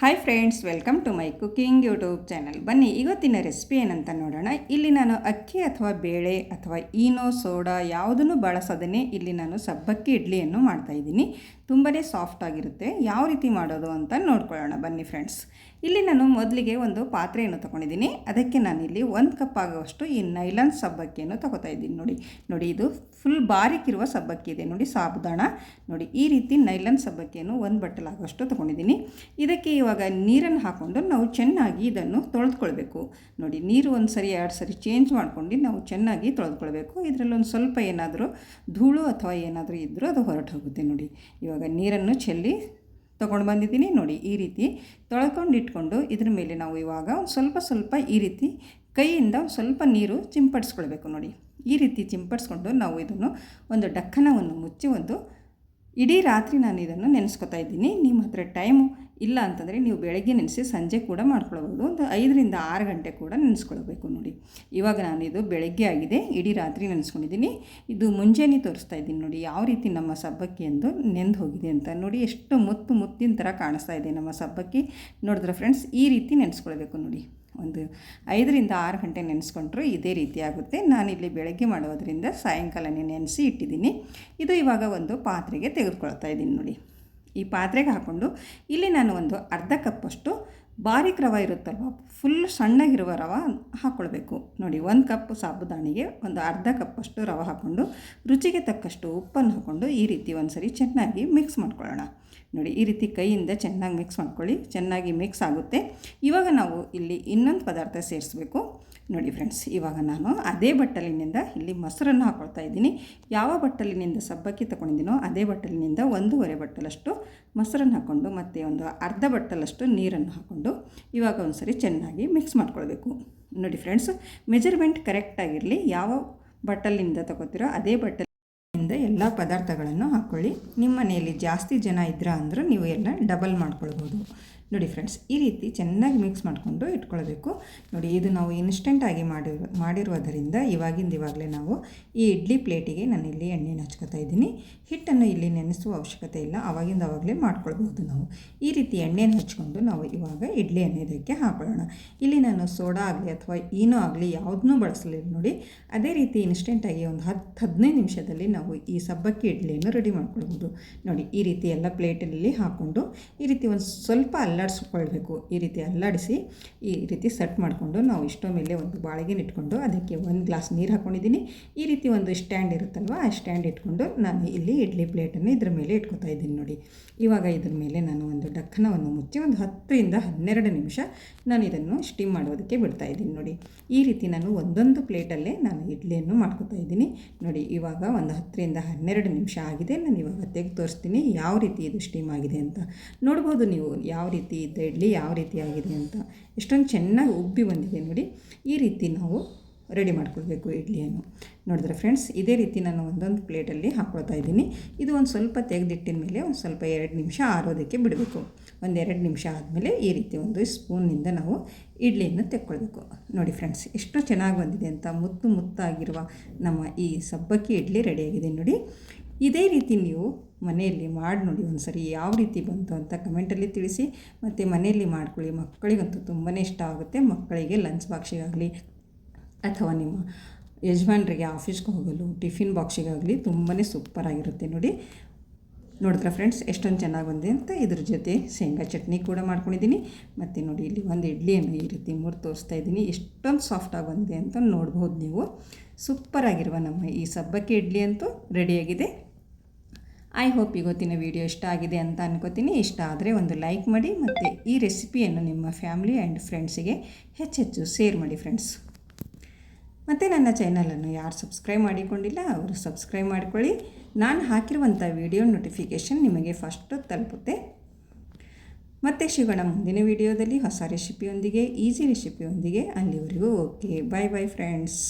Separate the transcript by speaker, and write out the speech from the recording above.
Speaker 1: Hi friends, welcome to my cooking YouTube channel. ಬನ್ನಿ ಇವತ್ತಿನ recipe ಏನಂತ ನೋಡೋಣ. ಇಲ್ಲಿ ನಾನು ಅಕ್ಕಿ ಅಥವಾ ಬೇಳೆ ಅಥವಾ ಈನೋ ಸೋಡಾ ಯಾವುದನ್ನು ಬಳಸದೇ ಇಲ್ಲಿ ನಾನು ಸಬ್ಬಕ್ಕಿ ಇಡ್ಲಿಯನ್ನು ಮಾಡ್ತಾಯಿದ್ದೀನಿ. ತುಂಬಾ ಸಾಫ್ಟ್ ಆಗಿರುತ್ತೆ. ಯಾವ ರೀತಿ ಮಾಡೋದು ಅಂತ ನೋಡ್ಕೊಳ್ಳೋಣ ಬನ್ನಿ ಫ್ರೆಂಡ್ಸ್. ಇಲ್ಲಿ ನಾನು ಮೊದಲಿಗೆ ಒಂದು ಪಾತ್ರೆಯನ್ನು ತೊಗೊಂಡಿದ್ದೀನಿ. ಅದಕ್ಕೆ ನಾನಿಲ್ಲಿ 1 ಕಪ್ ಆಗುವಷ್ಟು ಈ ನೈಲಾನ್ ಸಬ್ಬಕ್ಕಿಯನ್ನು ತೊಗೋತಾ ಇದ್ದೀನಿ. ನೋಡಿ ಇದು ಫುಲ್ ಬಾರಿಕಿರುವ ಸಬ್ಬಕ್ಕಿ ಇದೆ ನೋಡಿ, ಸಾಬುದಾಣ ನೋಡಿ. ಈ ರೀತಿ ನೈಲಾನ್ ಸಬ್ಬಕ್ಕಿಯನ್ನು 1 ಬಟ್ಟಲ್ ಆಗುವಷ್ಟು ತೊಗೊಂಡಿದ್ದೀನಿ. ಇದಕ್ಕೆ ಇವಾಗ ನೀರನ್ನು ಹಾಕ್ಕೊಂಡು ನಾವು ಚೆನ್ನಾಗಿ ಇದನ್ನು ತೊಳೆದುಕೊಳ್ಬೇಕು. ನೋಡಿ, ನೀರು ಒಂದು ಸರಿ 2 ಸರಿ ಚೇಂಜ್ ಮಾಡ್ಕೊಂಡು ನಾವು ಚೆನ್ನಾಗಿ ತೊಳೆದುಕೊಳ್ಬೇಕು. ಇದರಲ್ಲಿ ಒಂದು ಸ್ವಲ್ಪ ಏನಾದರೂ ಧೂಳು ಅಥವಾ ಏನಾದರೂ ಇದ್ದರೂ ಅದು ಹೊರಟು ಹೋಗುತ್ತೆ. ನೋಡಿ, ಇವಾಗ ನೀರನ್ನು ಚೆಲ್ಲಿ ತೊಗೊಂಡು ಬಂದಿದ್ದೀನಿ. ನೋಡಿ, ಈ ರೀತಿ ತೊಳ್ಕೊಂಡು ಇಟ್ಕೊಂಡು ಇದ್ರ ಮೇಲೆ ನಾವು ಇವಾಗ ಒಂದು ಸ್ವಲ್ಪ ಈ ರೀತಿ ಕೈಯಿಂದ ಸ್ವಲ್ಪ ನೀರು ಚಿಂಪಡಿಸ್ಕೊಳ್ಬೇಕು. ನೋಡಿ, ಈ ರೀತಿ ಚಿಂಪಡಿಸ್ಕೊಂಡು ನಾವು ಇದನ್ನು ಒಂದು ಡಕ್ಕನವನ್ನು ಮುಚ್ಚಿ ಇಡೀ ರಾತ್ರಿ ನಾನು ಇದನ್ನು ನೆನೆಸ್ಕೊತಾ ಇದ್ದೀನಿ. ನಿಮ್ಮ ಹತ್ರ ಟೈಮು ಇಲ್ಲ ಅಂತಂದರೆ ನೀವು ಬೆಳಗ್ಗೆ ನೆನೆಸಿ ಸಂಜೆ ಕೂಡ ಮಾಡ್ಕೊಳ್ಬೋದು. ಒಂದು 5 ರಿಂದ 6 ಗಂಟೆ ಕೂಡ ನೆನೆಸ್ಕೊಳ್ಬೇಕು. ನೋಡಿ, ಇವಾಗ ನಾನು ಇದು ಬೆಳಗ್ಗೆ ಆಗಿದೆ, ಇಡೀ ರಾತ್ರಿ ನೆನೆಸ್ಕೊಂಡಿದ್ದೀನಿ. ಇದು ಮುಂಜಾನೆ ತೋರಿಸ್ತಾ ಇದ್ದೀನಿ. ನೋಡಿ ಯಾವ ರೀತಿ ನಮ್ಮ ಸಬ್ಬಕ್ಕಿ ಎಂದು ನೆಂದು ಹೋಗಿದೆ ಅಂತ. ನೋಡಿ, ಎಷ್ಟು ಮುತ್ತಿನ ಥರ ಕಾಣಿಸ್ತಾ ಇದೆ ನಮ್ಮ ಸಬ್ಬಕ್ಕಿ. ನೋಡಿದ್ರೆ ಫ್ರೆಂಡ್ಸ್, ಈ ರೀತಿ ನೆನೆಸ್ಕೊಳ್ಬೇಕು. ನೋಡಿ, ಒಂದು 5 ರಿಂದ 6 ಗಂಟೆ ನೆನೆಸ್ಕೊಂಡ್ರು ಇದೇ ರೀತಿ ಆಗುತ್ತೆ. ನಾನಿಲ್ಲಿ ಬೆಳಗ್ಗೆ ಮಾಡೋದ್ರಿಂದ ಸಾಯಂಕಾಲನೇ ನೆನೆಸಿ ಇಟ್ಟಿದ್ದೀನಿ. ಇದು ಇವಾಗ ಒಂದು ಪಾತ್ರೆಗೆ ತೆಗೆದುಕೊಳ್ತಾ ಇದ್ದೀನಿ. ನೋಡಿ, ಈ ಪಾತ್ರೆಗೆ ಹಾಕ್ಕೊಂಡು ಇಲ್ಲಿ ನಾನು ಒಂದು ಅರ್ಧ ಕಪ್ಪಷ್ಟು ಬಾರೀಕ್ ರವೆ ಇರುತ್ತಲ್ವ, ಫುಲ್ ಸಣ್ಣಗಿರುವ ರವೆ ಹಾಕ್ಕೊಳ್ಬೇಕು. ನೋಡಿ, 1 ಕಪ್ ಸಾಬುದಾಣಿಗೆ ಒಂದು ಅರ್ಧ ಕಪ್ಪಷ್ಟು ರವೆ ಹಾಕ್ಕೊಂಡು ರುಚಿಗೆ ತಕ್ಕಷ್ಟು ಉಪ್ಪನ್ನು ಹಾಕ್ಕೊಂಡು ಈ ರೀತಿ ಒಂದು ಸರಿ ಚೆನ್ನಾಗಿ ಮಿಕ್ಸ್ ಮಾಡ್ಕೊಳ್ಳೋಣ. ನೋಡಿ, ಈ ರೀತಿ ಕೈಯಿಂದ ಚೆನ್ನಾಗಿ ಮಿಕ್ಸ್ ಮಾಡ್ಕೊಳ್ಳಿ. ಚೆನ್ನಾಗಿ ಮಿಕ್ಸ್ ಆಗುತ್ತೆ. ಇವಾಗ ನಾವು ಇಲ್ಲಿ ಇನ್ನೊಂದು ಪದಾರ್ಥ ಸೇರಿಸಬೇಕು. ನೋಡಿ ಫ್ರೆಂಡ್ಸ್, ಇವಾಗ ನಾನು ಅದೇ ಬಟ್ಟಲಿನಿಂದ ಇಲ್ಲಿ ಮೊಸರನ್ನು ಹಾಕ್ಕೊಳ್ತಾ ಇದ್ದೀನಿ. ಯಾವ ಬಟ್ಟಲಿನಿಂದ ಸಬ್ಬಕ್ಕಿ ತೊಗೊಂಡಿದ್ದೀನೋ ಅದೇ ಬಟ್ಟಲಿನಿಂದ 1.5 ಬಟ್ಟಲಷ್ಟು ಮೊಸರನ್ನು ಹಾಕ್ಕೊಂಡು ಮತ್ತು ಒಂದು ಅರ್ಧ ಬಟ್ಟಲಷ್ಟು ನೀರನ್ನು ಹಾಕ್ಕೊಂಡು ಇವಾಗ ಒಂದು ಸರಿ ಚೆನ್ನಾಗಿ ಮಿಕ್ಸ್ ಮಾಡ್ಕೊಳ್ಬೇಕು. ನೋಡಿ ಫ್ರೆಂಡ್ಸ್, ಮೆಜರ್ಮೆಂಟ್ ಕರೆಕ್ಟಾಗಿರಲಿ. ಯಾವ ಬಟ್ಟಲಿನಿಂದ ತೊಗೋತೀರೋ ಅದೇ ಬಟ್ಟಲಿಂದ ಎಲ್ಲ ಪದಾರ್ಥಗಳನ್ನು ಹಾಕ್ಕೊಳ್ಳಿ. ನಿಮ್ಮ ಮನೆಯಲ್ಲಿ ಜಾಸ್ತಿ ಜನ ಇದ್ರಾ ಅಂದ್ರೆ ನೀವು ಎಲ್ಲ ಡಬಲ್ ಮಾಡ್ಕೊಳ್ಬೋದು. ನೋಡಿ ಫ್ರೆಂಡ್ಸ್, ಈ ರೀತಿ ಚೆನ್ನಾಗಿ ಮಿಕ್ಸ್ ಮಾಡಿಕೊಂಡು ಇಟ್ಕೊಳ್ಬೇಕು. ನೋಡಿ, ಇದು ನಾವು ಇನ್ಸ್ಟೆಂಟಾಗಿ ಮಾಡಿರುವುದರಿಂದ ಇವಾಗಲೇ ನಾವು ಈ ಇಡ್ಲಿ ಪ್ಲೇಟಿಗೆ ನಾನಿಲ್ಲಿ ಎಣ್ಣೆನ ಹಚ್ಕೊತಾ ಇದ್ದೀನಿ. ಹಿಟ್ಟನ್ನು ಇಲ್ಲಿ ನೆನೆಸುವ ಅವಶ್ಯಕತೆ ಇಲ್ಲ, ಆವಾಗಲೇ ಮಾಡ್ಕೊಳ್ಬೋದು ನಾವು. ಈ ರೀತಿ ಎಣ್ಣೆನ ಹಚ್ಕೊಂಡು ನಾವು ಇವಾಗ ಇಡ್ಲಿಯನ್ನು ಇದಕ್ಕೆ ಹಾಕೊಳ್ಳೋಣ. ಇಲ್ಲಿ ನಾನು ಸೋಡಾ ಆಗಲಿ ಅಥವಾ ಏನೋ ಆಗಲಿ ಯಾವುದನ್ನೂ ಬಳಸಲಿಲ್ಲ. ನೋಡಿ, ಅದೇ ರೀತಿ ಇನ್ಸ್ಟೆಂಟಾಗಿ ಒಂದು 10-15 ನಿಮಿಷದಲ್ಲಿ ನಾವು ಈ ಸಬ್ಬಕ್ಕಿ ಇಡ್ಲಿಯನ್ನು ರೆಡಿ ಮಾಡ್ಕೊಳ್ಬೋದು. ನೋಡಿ, ಈ ರೀತಿ ಎಲ್ಲ ಪ್ಲೇಟಲ್ಲಿ ಹಾಕ್ಕೊಂಡು ಈ ರೀತಿ ಒಂದು ಸ್ವಲ್ಪ ಅಲ್ಲಾಡಿಸ್ಕೊಳ್ಬೇಕು. ಈ ರೀತಿ ಅಲ್ಲಾಡಿಸಿ ಈ ರೀತಿ ಸೆಟ್ ಮಾಡಿಕೊಂಡು ನಾವು ಇಷ್ಟೋ ಮೇಲೆ ಒಂದು ಬಾಳಿಗೆನ ಇಟ್ಕೊಂಡು ಅದಕ್ಕೆ 1 ಗ್ಲಾಸ್ ನೀರು ಹಾಕ್ಕೊಂಡಿದ್ದೀನಿ. ಈ ರೀತಿ ಒಂದು ಸ್ಟ್ಯಾಂಡ್ ಇರುತ್ತಲ್ವ, ಆ ಸ್ಟ್ಯಾಂಡ್ ಇಟ್ಕೊಂಡು ನಾನು ಇಲ್ಲಿ ಇಡ್ಲಿ ಪ್ಲೇಟನ್ನು ಇದ್ರ ಮೇಲೆ ಇಟ್ಕೊತಾ ಇದ್ದೀನಿ. ನೋಡಿ, ಇವಾಗ ಇದ್ರ ಮೇಲೆ ನಾನು ಒಂದು ಡಕ್ಕನವನ್ನು ಮುಚ್ಚಿ ಒಂದು 10 ರಿಂದ 12 ನಿಮಿಷ ನಾನು ಇದನ್ನು ಸ್ಟೀಮ್ ಮಾಡೋದಕ್ಕೆ ಬಿಡ್ತಾ ಇದ್ದೀನಿ. ನೋಡಿ, ಈ ರೀತಿ ನಾನು ಒಂದೊಂದು ಪ್ಲೇಟಲ್ಲೇ ನಾನು ಇಡ್ಲಿಯನ್ನು ಮಾಡ್ಕೊತಾ ಇದ್ದೀನಿ. ನೋಡಿ, ಇವಾಗ ಒಂದು 10 ರಿಂದ 12 ನಿಮಿಷ ಆಗಿದೆ. ನಾನು ಇವಾಗ ತೆಗೆದು ತೋರಿಸ್ತೀನಿ ಯಾವ ರೀತಿ ಇದು ಸ್ಟೀಮ್ ಆಗಿದೆ ಅಂತ. ನೋಡ್ಬೋದು ನೀವು ಯಾವ ರೀತಿ ಇದ್ದ ಇಡ್ಲಿ ಯಾವ ರೀತಿ ಆಗಿದೆ ಅಂತ. ಎಷ್ಟೊಂದು ಚೆನ್ನಾಗಿ ಉಬ್ಬಿ ಬಂದಿದೆ. ನೋಡಿ, ಈ ರೀತಿ ನಾವು ರೆಡಿ ಮಾಡ್ಕೊಳ್ಬೇಕು ಇಡ್ಲಿಯನ್ನು. ನೋಡಿದ್ರೆ ಫ್ರೆಂಡ್ಸ್, ಇದೇ ರೀತಿ ನಾನು ಒಂದೊಂದು ಪ್ಲೇಟಲ್ಲಿ ಹಾಕ್ಕೊಳ್ತಾ ಇದ್ದೀನಿ. ಇದು ಒಂದು ಸ್ವಲ್ಪ ತೆಗೆದಿಟ್ಟಿನ ಮೇಲೆ ಒಂದು ಸ್ವಲ್ಪ 2 ನಿಮಿಷ ಆರೋದಕ್ಕೆ ಬಿಡಬೇಕು. ಒಂದು 2 ನಿಮಿಷ ಆದಮೇಲೆ ಈ ರೀತಿ ಒಂದು ಸ್ಪೂನ್ನಿಂದ ನಾವು ಇಡ್ಲಿಯನ್ನು ತೆಕ್ಕೊಳ್ಬೇಕು. ನೋಡಿ ಫ್ರೆಂಡ್ಸ್, ಎಷ್ಟು ಚೆನ್ನಾಗಿ ಬಂದಿದೆ ಅಂತ. ಮುತ್ತಾಗಿರುವ ನಮ್ಮ ಈ ಸಬ್ಬಕ್ಕಿ ಇಡ್ಲಿ ರೆಡಿಯಾಗಿದೆ. ನೋಡಿ, ಇದೇ ರೀತಿ ನೀವು ಮನೆಯಲ್ಲಿ ಮಾಡಿ ನೋಡಿ ಒಂದು ಸರಿ, ಯಾವ ರೀತಿ ಬಂತು ಅಂತ ಕಮೆಂಟಲ್ಲಿ ತಿಳಿಸಿ. ಮತ್ತು ಮನೆಯಲ್ಲಿ ಮಾಡ್ಕೊಳ್ಳಿ. ಮಕ್ಕಳಿಗಂತೂ ತುಂಬಾ ಇಷ್ಟ ಆಗುತ್ತೆ. ಮಕ್ಕಳಿಗೆ ಲಂಚ್ ಬಾಕ್ಸಿಗಾಗಲಿ ಅಥವಾ ನಿಮ್ಮ ಯಜಮಾನರಿಗೆ ಆಫೀಸ್ಗೆ ಹೋಗಲು ಟಿಫಿನ್ ಬಾಕ್ಸಿಗಾಗಲಿ ತುಂಬಾ ಸೂಪರಾಗಿರುತ್ತೆ. ನೋಡಿದ್ರೆ ಫ್ರೆಂಡ್ಸ್, ಎಷ್ಟೊಂದು ಚೆನ್ನಾಗಿ ಬಂದಿದೆ ಅಂತ. ಇದ್ರ ಜೊತೆ ಶೇಂಗಾ ಚಟ್ನಿ ಕೂಡ ಮಾಡ್ಕೊಂಡಿದ್ದೀನಿ. ಮತ್ತು ನೋಡಿ, ಇಲ್ಲಿ ಒಂದು ಇಡ್ಲಿಯನ್ನು ಈ ರೀತಿ ಮುರಿದು ತೋರಿಸ್ತಾ ಇದ್ದೀನಿ. ಎಷ್ಟೊಂದು ಸಾಫ್ಟಾಗಿ ಬಂದಿದೆ ಅಂತ ನೋಡ್ಬೋದು ನೀವು. ಸೂಪರಾಗಿರುವ ನಮ್ಮ ಈ ಸಬ್ಬಕ್ಕಿ ಇಡ್ಲಿ ಅಂತೂ ರೆಡಿಯಾಗಿದೆ. ಐ ಹೋಪ್ ಇವತ್ತಿನ ವಿಡಿಯೋ ಇಷ್ಟ ಆಗಿದೆ ಅಂತ ಅನ್ಕೋತೀನಿ. ಇಷ್ಟ ಆದರೆ ಒಂದು ಲೈಕ್ ಮಾಡಿ ಮತ್ತು ಈ ರೆಸಿಪಿಯನ್ನು ನಿಮ್ಮ ಫ್ಯಾಮಿಲಿ ಆ್ಯಂಡ್ ಫ್ರೆಂಡ್ಸಿಗೆ ಹೆಚ್ಚೆಚ್ಚು ಶೇರ್ ಮಾಡಿ ಫ್ರೆಂಡ್ಸ್. ಮತ್ತು ನನ್ನ ಚಾನಲನ್ನು ಯಾರು ಸಬ್ಸ್ಕ್ರೈಬ್ ಮಾಡಿಕೊಂಡಿಲ್ಲ ಅವರು ಸಬ್ಸ್ಕ್ರೈಬ್ ಮಾಡಿಕೊಳ್ಳಿ. ನಾನು ಹಾಕಿರುವಂಥ ವಿಡಿಯೋ ನೋಟಿಫಿಕೇಷನ್ ನಿಮಗೆ ಫಸ್ಟ್ ತಲುಪುತ್ತೆ. ಮತ್ತೆ ಸಿಗೋಣ ಮುಂದಿನ ವಿಡಿಯೋದಲ್ಲಿ ಹೊಸ ರೆಸಿಪಿಯೊಂದಿಗೆ, ಈಸಿ ರೆಸಿಪಿಯೊಂದಿಗೆ. ಅಲ್ಲಿವರೆಗೂ ಓಕೆ, ಬಾಯ್ ಫ್ರೆಂಡ್ಸ್.